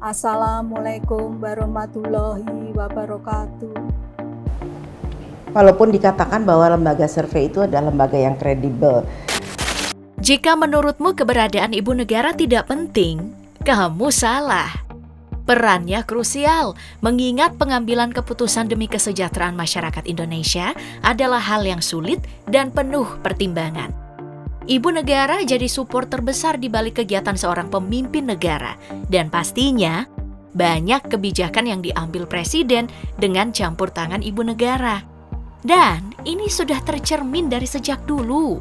Assalamualaikum warahmatullahi wabarakatuh. Walaupun dikatakan bahwa lembaga survei itu adalah lembaga yang kredibel. Jika menurutmu keberadaan ibu negara tidak penting, kamu salah. Perannya krusial, mengingat pengambilan keputusan demi kesejahteraan masyarakat Indonesia adalah hal yang sulit dan penuh pertimbangan. Ibu negara jadi support terbesar di balik kegiatan seorang pemimpin negara, dan pastinya banyak kebijakan yang diambil presiden dengan campur tangan ibu negara. Dan ini sudah tercermin dari sejak dulu.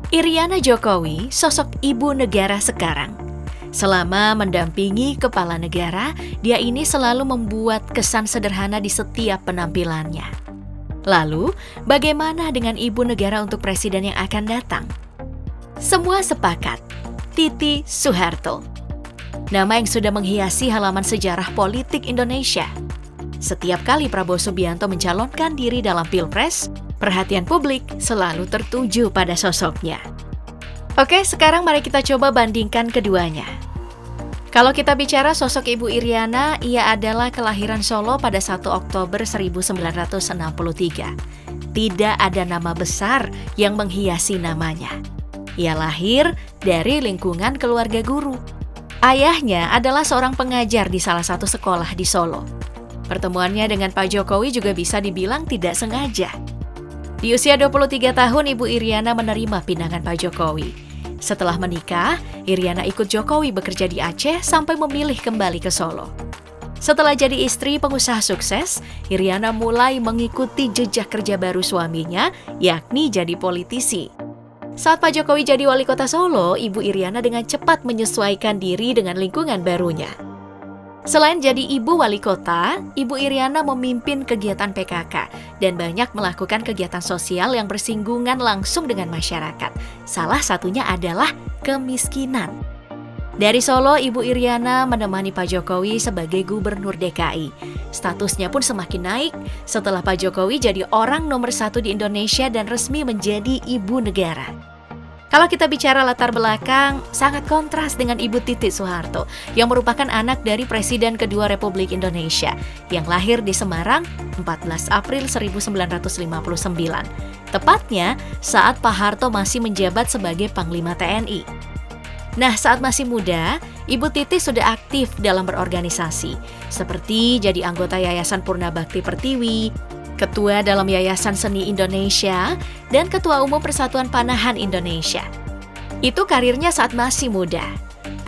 Iriana Jokowi, sosok ibu negara sekarang. Selama mendampingi kepala negara, dia ini selalu membuat kesan sederhana di setiap penampilannya. Lalu, bagaimana dengan ibu negara untuk presiden yang akan datang? Semua sepakat, Titi Soeharto. Nama yang sudah menghiasi halaman sejarah politik Indonesia. Setiap kali Prabowo Subianto mencalonkan diri dalam Pilpres, perhatian publik selalu tertuju pada sosoknya. Oke, sekarang mari kita coba bandingkan keduanya. Kalau kita bicara sosok Ibu Iriana, ia adalah kelahiran Solo pada 1 Oktober 1963. Tidak ada nama besar yang menghiasi namanya. Ia lahir dari lingkungan keluarga guru. Ayahnya adalah seorang pengajar di salah satu sekolah di Solo. Pertemuannya dengan Pak Jokowi juga bisa dibilang tidak sengaja. Di usia 23 tahun, Ibu Iriana menerima pinangan Pak Jokowi. Setelah menikah, Iriana ikut Jokowi bekerja di Aceh sampai memilih kembali ke Solo. Setelah jadi istri pengusaha sukses, Iriana mulai mengikuti jejak kerja baru suaminya, yakni jadi politisi. Saat Pak Jokowi jadi wali kota Solo, Ibu Iriana dengan cepat menyesuaikan diri dengan lingkungan barunya. Selain jadi ibu wali kota, Ibu Iriana memimpin kegiatan PKK dan banyak melakukan kegiatan sosial yang bersinggungan langsung dengan masyarakat. Salah satunya adalah kemiskinan. Dari Solo, Ibu Iriana menemani Pak Jokowi sebagai gubernur DKI. Statusnya pun semakin naik setelah Pak Jokowi jadi orang nomor 1 di Indonesia dan resmi menjadi ibu negara. Kalau kita bicara latar belakang, sangat kontras dengan Ibu Titi Soeharto yang merupakan anak dari Presiden kedua Republik Indonesia yang lahir di Semarang 14 April 1959. Tepatnya saat Pak Harto masih menjabat sebagai Panglima TNI. Nah, saat masih muda, Ibu Titi sudah aktif dalam berorganisasi, seperti jadi anggota Yayasan Purna Bakti Pertiwi, Ketua dalam Yayasan Seni Indonesia, dan Ketua Umum Persatuan Panahan Indonesia. Itu karirnya saat masih muda.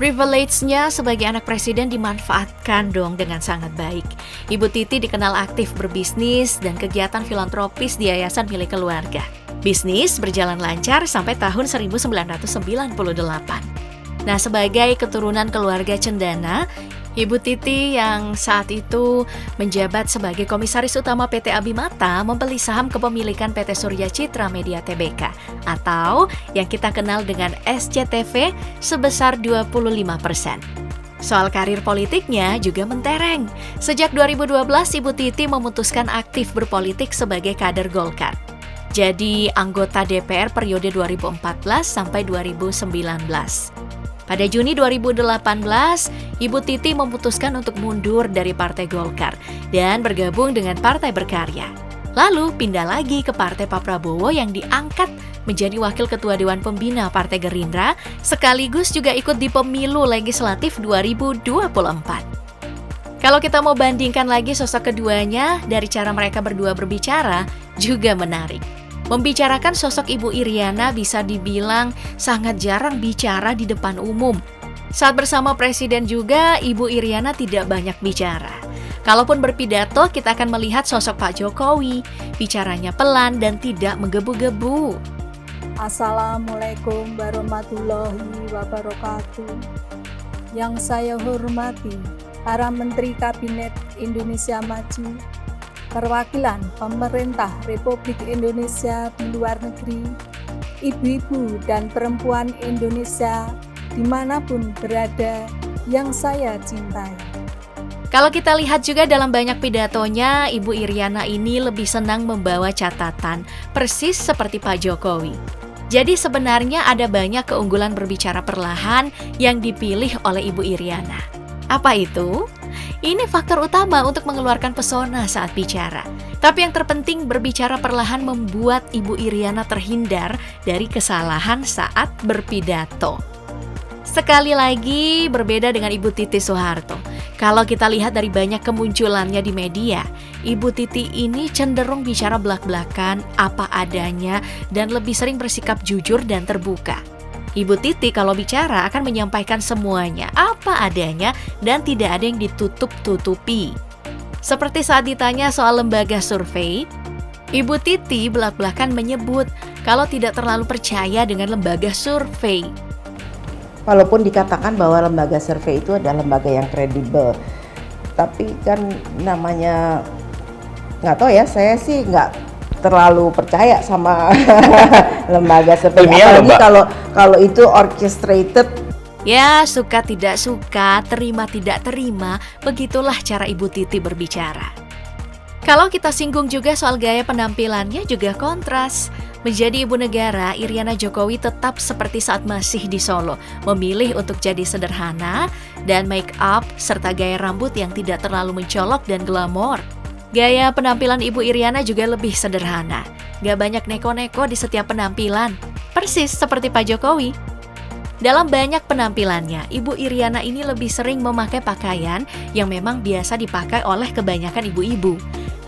Privilege-nya sebagai anak presiden dimanfaatkan dong dengan sangat baik. Ibu Titi dikenal aktif berbisnis dan kegiatan filantropis di yayasan milik keluarga. Bisnis berjalan lancar sampai tahun 1998. Nah, sebagai keturunan keluarga cendana, Ibu Titi yang saat itu menjabat sebagai Komisaris Utama PT Abimata membeli saham kepemilikan PT Surya Citra Media Tbk atau yang kita kenal dengan SCTV sebesar 25%. Soal karir politiknya juga mentereng. Sejak 2012, Ibu Titi memutuskan aktif berpolitik sebagai kader Golkar. Jadi anggota DPR periode 2014 sampai 2019. Pada Juni 2018, Ibu Titi memutuskan untuk mundur dari Partai Golkar dan bergabung dengan Partai Berkarya. Lalu pindah lagi ke Partai Pak Prabowo yang diangkat menjadi Wakil Ketua Dewan Pembina Partai Gerindra, sekaligus juga ikut di pemilu legislatif 2024. Kalau kita mau bandingkan lagi sosok keduanya, dari cara mereka berdua berbicara juga menarik. Membicarakan sosok Ibu Iriana bisa dibilang sangat jarang bicara di depan umum. Saat bersama Presiden juga, Ibu Iriana tidak banyak bicara. Kalaupun berpidato, kita akan melihat sosok Pak Jokowi. Bicaranya pelan dan tidak menggebu-gebu. Assalamualaikum warahmatullahi wabarakatuh. Yang saya hormati para Menteri Kabinet Indonesia Maju, perwakilan pemerintah Republik Indonesia di luar negeri, ibu-ibu dan perempuan Indonesia dimanapun berada yang saya cintai. Kalau kita lihat juga dalam banyak pidatonya, Ibu Iriana ini lebih senang membawa catatan, persis seperti Pak Jokowi. Jadi sebenarnya ada banyak keunggulan berbicara perlahan yang dipilih oleh Ibu Iriana. Apa itu? Ini faktor utama untuk mengeluarkan pesona saat bicara. Tapi yang terpenting, berbicara perlahan membuat Ibu Iriana terhindar dari kesalahan saat berpidato. Sekali lagi berbeda dengan Ibu Titi Soeharto. Kalau kita lihat dari banyak kemunculannya di media, Ibu Titi ini cenderung bicara belak-belakan, apa adanya, dan lebih sering bersikap jujur dan terbuka. Ibu Titi kalau bicara akan menyampaikan semuanya, apa adanya, dan tidak ada yang ditutup-tutupi. Seperti saat ditanya soal lembaga survei, Ibu Titi belak-belakan menyebut kalau tidak terlalu percaya dengan lembaga survei. Walaupun dikatakan bahwa lembaga survei itu adalah lembaga yang kredibel, tapi kan namanya nggak tahu ya, saya sih nggak terlalu percaya sama lembaga survei. Apalagi kalau itu orchestrated. Ya, suka tidak suka, terima tidak terima, begitulah cara Ibu Titi berbicara. Kalau kita singgung juga soal gaya penampilannya juga kontras. Menjadi ibu negara, Iriana Jokowi tetap seperti saat masih di Solo, memilih untuk jadi sederhana dan make up serta gaya rambut yang tidak terlalu mencolok dan glamor. Gaya penampilan Ibu Iriana juga lebih sederhana, gak banyak neko-neko di setiap penampilan, persis seperti Pak Jokowi. Dalam banyak penampilannya, Ibu Iriana ini lebih sering memakai pakaian yang memang biasa dipakai oleh kebanyakan ibu-ibu.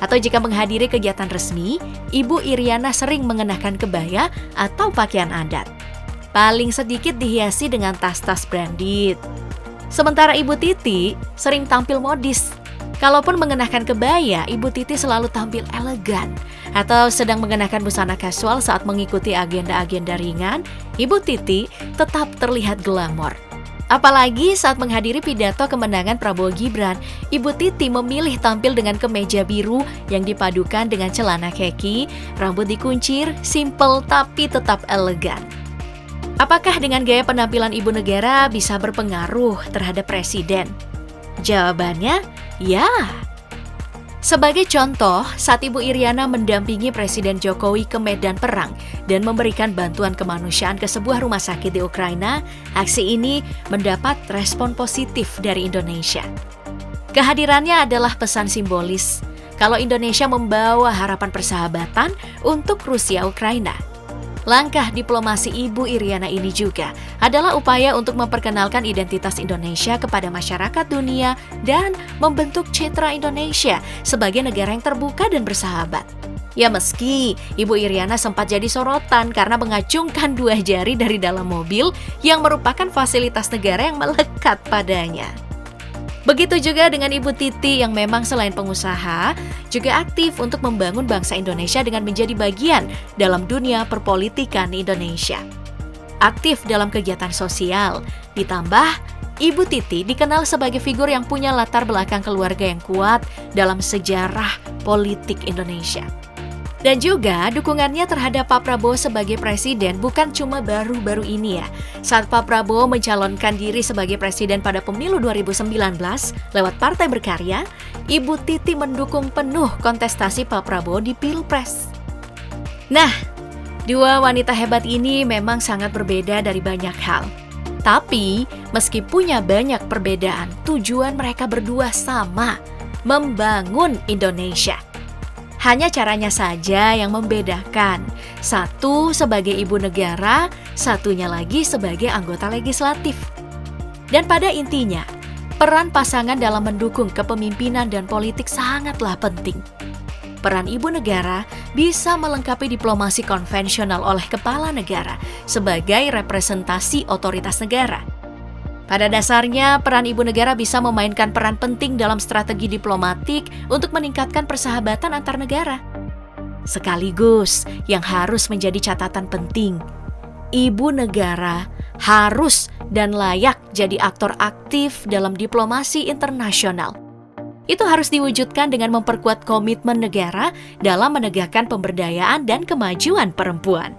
Atau jika menghadiri kegiatan resmi, Ibu Iriana sering mengenakan kebaya atau pakaian adat. Paling sedikit dihiasi dengan tas-tas branded. Sementara Ibu Titi sering tampil modis. Kalaupun mengenakan kebaya, Ibu Titi selalu tampil elegan. Atau sedang mengenakan busana kasual saat mengikuti agenda-agenda ringan, Ibu Titi tetap terlihat glamor. Apalagi saat menghadiri pidato kemenangan Prabowo Gibran, Ibu Titi memilih tampil dengan kemeja biru yang dipadukan dengan celana kaki, rambut dikuncir, simple tapi tetap elegan. Apakah dengan gaya penampilan ibu negara bisa berpengaruh terhadap presiden? Jawabannya, ya. Sebagai contoh, saat Ibu Iriana mendampingi Presiden Jokowi ke medan perang dan memberikan bantuan kemanusiaan ke sebuah rumah sakit di Ukraina, aksi ini mendapat respon positif dari Indonesia. Kehadirannya adalah pesan simbolis kalau Indonesia membawa harapan persahabatan untuk Rusia-Ukraina. Langkah diplomasi Ibu Iriana ini juga adalah upaya untuk memperkenalkan identitas Indonesia kepada masyarakat dunia dan membentuk citra Indonesia sebagai negara yang terbuka dan bersahabat. Ya, meski Ibu Iriana sempat jadi sorotan karena mengacungkan 2 jari dari dalam mobil yang merupakan fasilitas negara yang melekat padanya. Begitu juga dengan Ibu Titi yang memang selain pengusaha, juga aktif untuk membangun bangsa Indonesia dengan menjadi bagian dalam dunia perpolitikan Indonesia. Aktif dalam kegiatan sosial, ditambah Ibu Titi dikenal sebagai figur yang punya latar belakang keluarga yang kuat dalam sejarah politik Indonesia. Dan juga dukungannya terhadap Pak Prabowo sebagai presiden bukan cuma baru-baru ini ya. Saat Pak Prabowo mencalonkan diri sebagai presiden pada pemilu 2019 lewat Partai Berkarya, Ibu Titi mendukung penuh kontestasi Pak Prabowo di Pilpres. Nah, 2 wanita hebat ini memang sangat berbeda dari banyak hal. Tapi, meski punya banyak perbedaan, tujuan mereka berdua sama, membangun Indonesia. Hanya caranya saja yang membedakan. Satu sebagai ibu negara, satunya lagi sebagai anggota legislatif. Dan pada intinya, peran pasangan dalam mendukung kepemimpinan dan politik sangatlah penting. Peran ibu negara bisa melengkapi diplomasi konvensional oleh kepala negara sebagai representasi otoritas negara. Pada dasarnya, peran ibu negara bisa memainkan peran penting dalam strategi diplomatik untuk meningkatkan persahabatan antar negara. Sekaligus, yang harus menjadi catatan penting, ibu negara harus dan layak jadi aktor aktif dalam diplomasi internasional. Itu harus diwujudkan dengan memperkuat komitmen negara dalam menegakkan pemberdayaan dan kemajuan perempuan.